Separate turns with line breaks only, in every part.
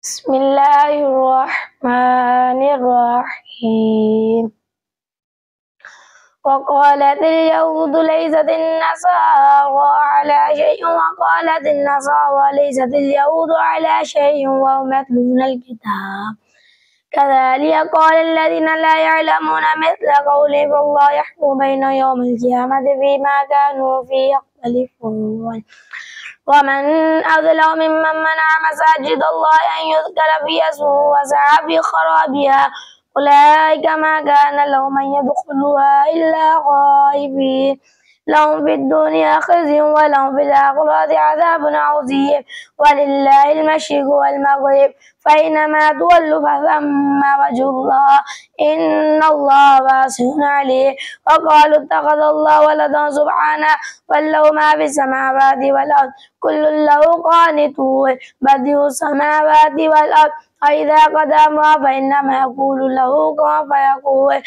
بسم الله الرحمن الرحيم. وقالت اليهود ليست النصارى على شيء وقالت النصارى ليست اليهود على شيء وهم يتلون الكتاب كذلك قال الذين لا يعلمون مثل قولهم فالله يحكم بينهم يوم القيامة فيما كانوا فيه يختلفون. ومن أظلم ممن منع مساجد الله أن يذكر فيها اسمه وسعى في خرابها أولئك ما كان لهم أن يدخلوها إلا خائفين لهم في الدنيا خزي ولهم في الآخرة عذاب عظيم ولله المشرق والمغرب فأينما تولوا فثم وجه الله إن الله واسع عليم. وقالوا اتخذ الله ولدا سبحانه بل له ما في السماوات والأرض كل له قانتون بديع السماوات والأرض وإذا قضى أمرا فإنما يقول له كن فيكون.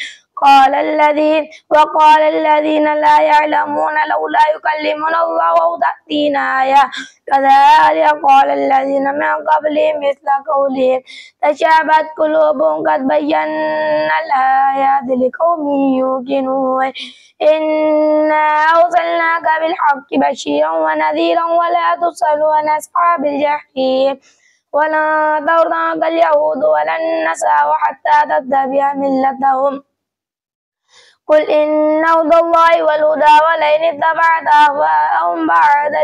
وقال الذين لا يعلمون لولا يكلمنا الله أو تأتينا آية كذلك قال الذين من قبلهم مثل قولهم تشابهت قلوبهم قد بينا الآيات لقوم يوقنون. إنا أرسلناك بالحق بشيرا ونذيرا ولا تسأل عن أصحاب الجحيم ولا ترضى عنك اليهود ولا النصارى حتى تتبع ملتهم قل إن هدى الله والهدى ولئن اتبعت أهواءهم بعد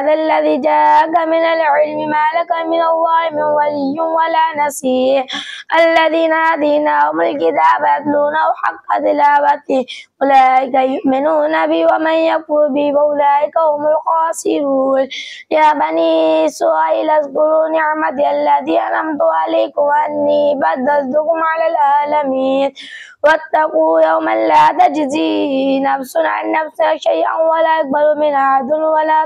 الذي جاءك من العلم ما لك من الله من ولي ولا نصير. الذين آتيناهم الكتاب يتلونه حق تلاوته أولئك يؤمنون به ومن يكفر به فأولئك هم الخاسرون. يا بني إسرائيل اذكروا نعمتي التي أنعمت عليكم وأني فضلتكم على العالمين واتقوا يوما لا تجزي نفس عن نفس شيئا ولا يقبل منها عدل ولا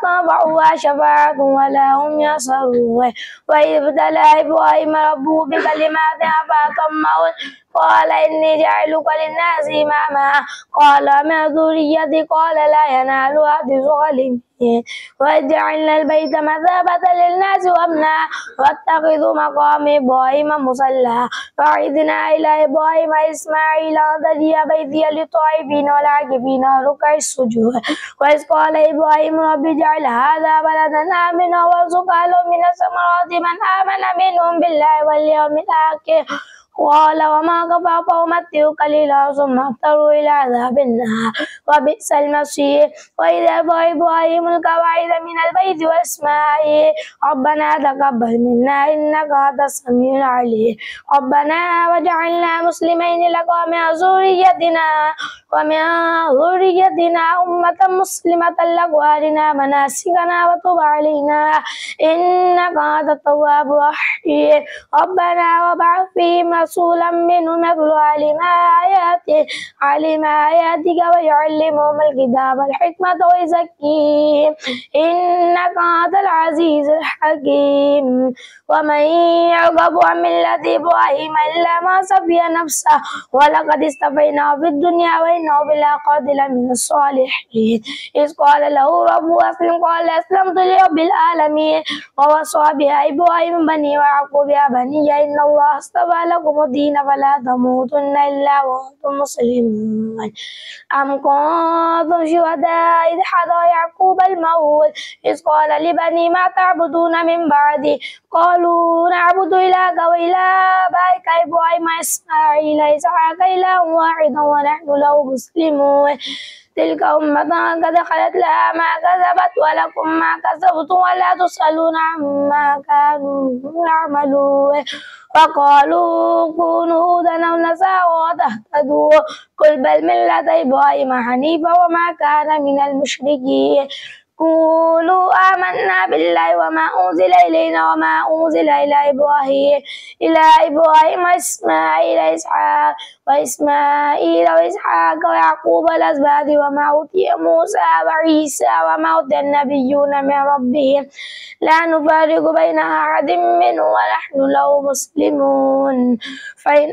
تنفعها شفاعة ولا هم ينصرون. وإذ ابتلى إبراهيم ربه بكلمات فأتمهن قال إني جاعلك للناس إماما قال من ذريتي قال لا ينال عهد الظالمين. وإذ جعلنا البيت مثابة للناس وأمنا واتخذوا مقام إبراهيم مصلى وعهدنا إلى إبراهيم وإسماعيل أن تهديا بيتي للطائفين والعاكفين وركع السجود. وإذ قال إبراهيم رب اجعل هذا بلدا آمنا وارزق أهله من الثمرات من آمن منهم بالله واليوم الآخر قال وما كفر فأمتعه قليلا ثم اضطروا إلى عذاب النار وبئس المصير. وإذا رفع إبراهيم القواعد من البيت وإسماعيل ربنا تقبل منا إنك أنت السميع العليم ربنا واجعلنا مسلمين لك ومن ذريتنا أمة مسلمة لك وأرنا مناسكنا وتب علينا إنك أنت التواب الرحيم. ربنا وابعث فيهم رسولا منهم يتلو عليهم آياتك ويعلمهم الكتاب والحكمة ويزكيهم إنك أنت العزيز الحكيم. ومن يرغب عن ملة إبراهيم إلا ما سفي نفسه ولقد اصطفيناه في الدنيا وإنه بالآخرة لمن الصالحين. إذ قال له ربه أسلم قال أسلمت لرب العالمين. ووصى بها إبراهيم بنيه ويعقوب يا بني إن الله اصطفى لكم الدين فلا تموتن إلا وأنتم مسلمون. أم كنتم شهداء إذ حضر يعقوب الموت إذ قال لبنيه ما تعبدون من بعدي قالوا نعبد إلهك وإله آبائك إبراهيم وإسماعيل وإسحاق إلها واحدا ونحن له مسلمون. تلك أمة قد خلت لها ما كسبت ولكم ما كسبتم ولا تسألون عما كانوا يعملون. وقالوا كونوا هودا أو نصارى تهتدوا قل بل ملة إبراهيم حنيفا وما كان من المشركين. قولوا آمنا بالله وما أنزل إلينا وما أنزل إلى إبراهيم وإسماعيل وإسحاق ويعقوب الأسباط وما أوتي موسى وعيسى وما أوتي النبيون من ربهم لا نفرق بين أحد منهم ونحن له مسلمون فإن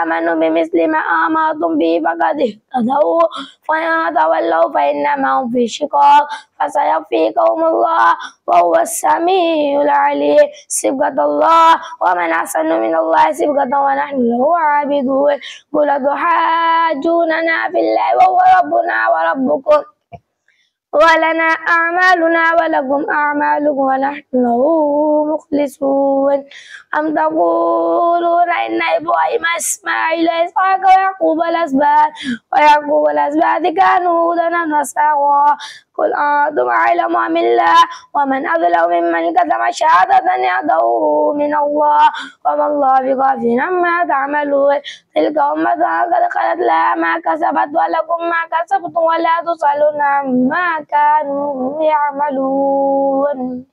آمنوا بمثل ما آمنتم به فقد اهتدوا وإن تولوا فإنما هم في شقاق فسيكفيكهم الله وهو السميع العليم صبغة الله ومن أحسن من الله صبغة ونحن له عابدون قل تحاجوننا في الله وهو ربنا وربكم ولنا أعمالنا ولكم أعمالكم ونحن له مخلصون أم تقولون إن إبراهيم إسماعيل إسحاق ويعقوب الأسباط كانوا هودا ونصارى قل أنتم أعلم أم الله ومن أظلم ممن كتم شهادة عنده من الله وما الله بغافل عما تعملون تلك أمة قد خلت لها ما كسبت ولكم ما كسبتم ولا تسألون عما كانوا يعملون.